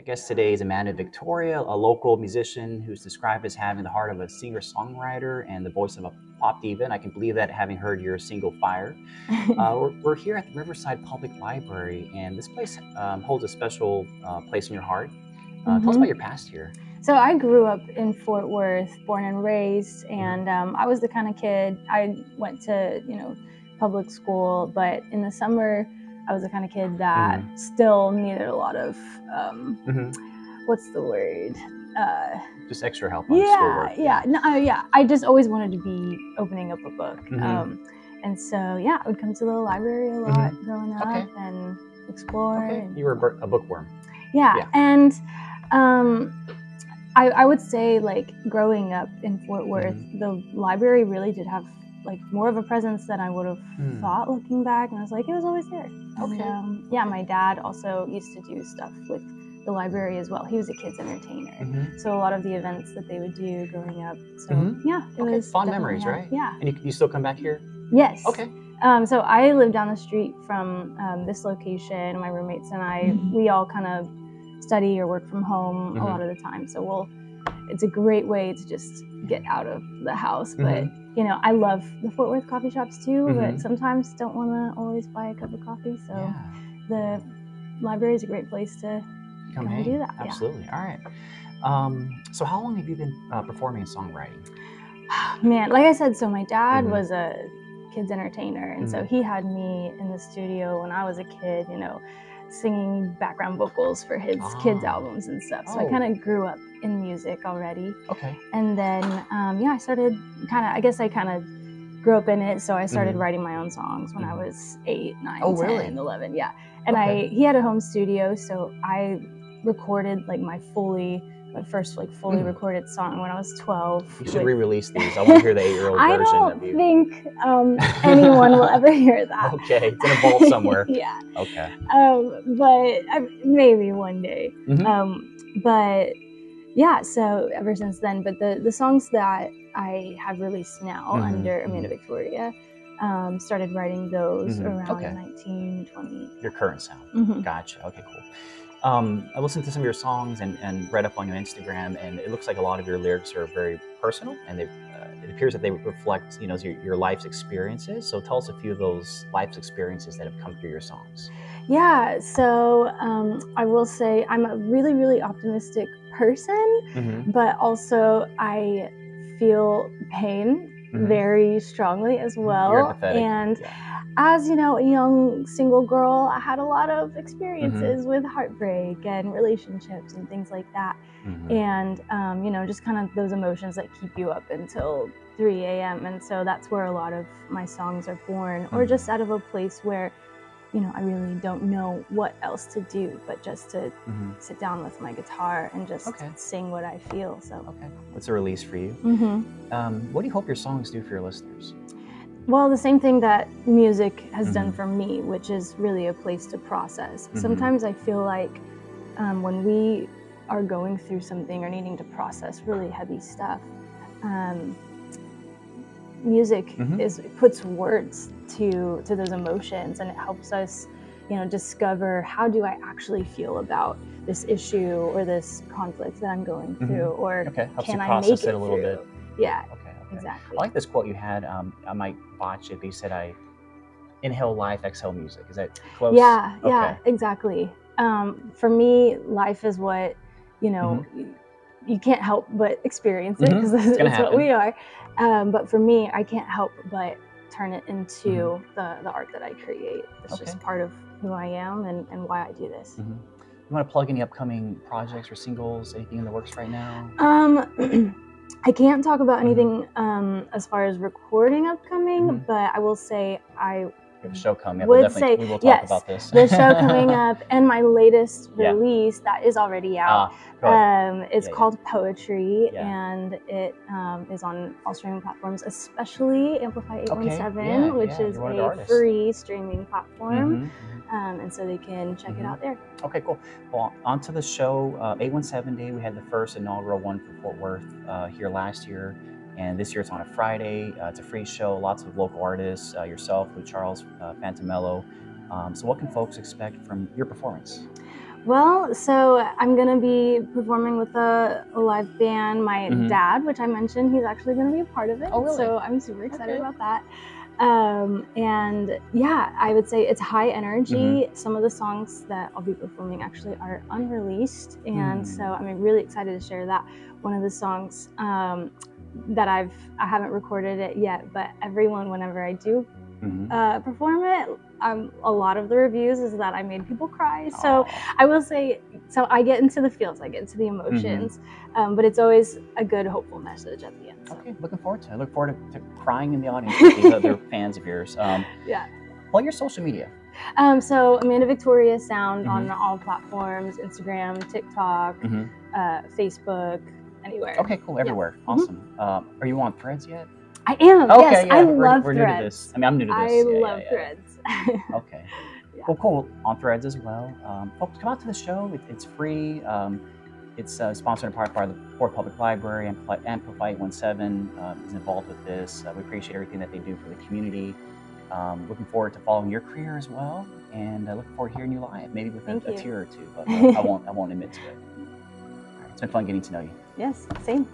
guest today is Amanda Victoria, a local musician who's described as having the heart of a singer-songwriter and the voice of a pop diva. And I can believe that having heard your single Fire. We're here at the Riverside Public Library, and this place holds a special place in your heart. Tell us about your past here. So I grew up in Fort Worth, born and raised, and I was the kind of kid, I went to, public school, but in the summer, I was the kind of kid that still needed a lot of, what's the word? Just extra help on schoolwork. Yeah. I just always wanted to be opening up a book. And so, yeah, I would come to the library a lot growing up and explore. And, you were a bookworm. Yeah. And I would say, like, growing up in Fort Worth, the library really did have like more of a presence than I would have thought looking back, and I was like, it was always there. And, my dad also used to do stuff with the library as well. He was a kids entertainer, so a lot of the events that they would do growing up. So it was fond memories, right? Yeah. And you still come back here? Yes. Okay. So I live down the street from this location. My roommates and I, we all kind of study or work from home a lot of the time. So it's a great way to just get out of the house. But I love the Fort Worth coffee shops too, but sometimes don't want to always buy a cup of coffee. So the library is a great place to come and do that. Absolutely. All right. So how long have you been performing and songwriting? Man, like I said, so my dad was a kids entertainer, and so he had me in the studio when I was a kid, singing background vocals for his kids albums and stuff. So I kind of grew up in music already. Okay. And then, I started I kind of grew up in it. So I started writing my own songs when I was 8, 9, 10, 11. Yeah. And he had a home studio. So I recorded like my first fully recorded song when I was 12. You should re-release these. I want to hear the 8-year-old version of you. I don't think anyone will ever hear that. Okay, it's in a vault somewhere. Yeah. Okay. But maybe one day. But yeah, so ever since then. But the songs that I have released now under Amanda Victoria, started writing those around 19, 20. Your current sound. Gotcha. Okay, cool. I listened to some of your songs and read up on your Instagram, and it looks like a lot of your lyrics are very personal, and it appears that they reflect, your life's experiences. So tell us a few of those life's experiences that have come through your songs. Yeah, so I will say I'm a really, really optimistic person, but also I feel pain very strongly as well. You're empathetic. And as a young single girl, I had a lot of experiences with heartbreak and relationships and things like that. And just kind of those emotions that keep you up until 3 a.m. And so that's where a lot of my songs are born, or just out of a place where I really don't know what else to do, but just to sit down with my guitar and just sing what I feel. So that's a release for you. What do you hope your songs do for your listeners? Well, the same thing that music has done for me, which is really a place to process. Sometimes I feel like when we are going through something or needing to process really heavy stuff, music puts words to those emotions, and it helps us, discover, how do I actually feel about this issue or this conflict that I'm going through, or can I make it a little bit? Yeah. Exactly. I like this quote you had. I might botch it, but you said, I inhale life, exhale music. Is that close? Yeah, exactly. For me, life is what, you can't help but experience it, because that's what we are. But for me, I can't help but turn it into the art that I create. It's just part of who I am and why I do this. You want to plug any upcoming projects or singles, anything in the works right now? I can't talk about anything as far as recording upcoming, but I will say you have a show coming up. We will talk about this. The show coming up, and my latest release that is already out. It's called Poetry, and it is on all streaming platforms, especially Amplify 817, which is a free streaming platform. And so they can check it out there. Okay, cool. Well, on to the show. 817 Day, we had the first inaugural one for Fort Worth here last year. And this year it's on a Friday. It's a free show, lots of local artists, yourself, Lou Charles, Phantomello. So what can folks expect from your performance? Well, so I'm going to be performing with a live band. My dad, which I mentioned, he's actually going to be a part of it. Oh, really? So I'm super excited about that. And yeah, I would say it's high energy. Some of the songs that I'll be performing actually are unreleased. And so I'm really excited to share that. One of the songs that I haven't recorded it yet, but everyone, whenever I do perform it, a lot of the reviews is that I made people cry. So I will say, so I get into the feels, I get into the emotions, but it's always a good, hopeful message at the end. So. Okay, looking forward to it. I look forward to crying in the audience with these other fans of yours. Yeah. Plug your social media. So Amanda Victoria Sound on all platforms, Instagram, TikTok, Facebook, anywhere. Okay, cool, everywhere. Yeah. Awesome. Are you on Threads yet? I am. Okay, yes, yeah. I love we're Threads. New to this. I mean, I'm new to this. I love Threads. Okay. Yeah. Well, cool. On Threads as well. Folks, come out to the show. It's free. It's sponsored in part by the Fort Public Library. Amplify 817 is involved with this. We appreciate everything that they do for the community. Looking forward to following your career as well, and looking forward to hearing you live, maybe with a tear or two. But I won't admit to it. All right, it's been fun getting to know you. Yes, same.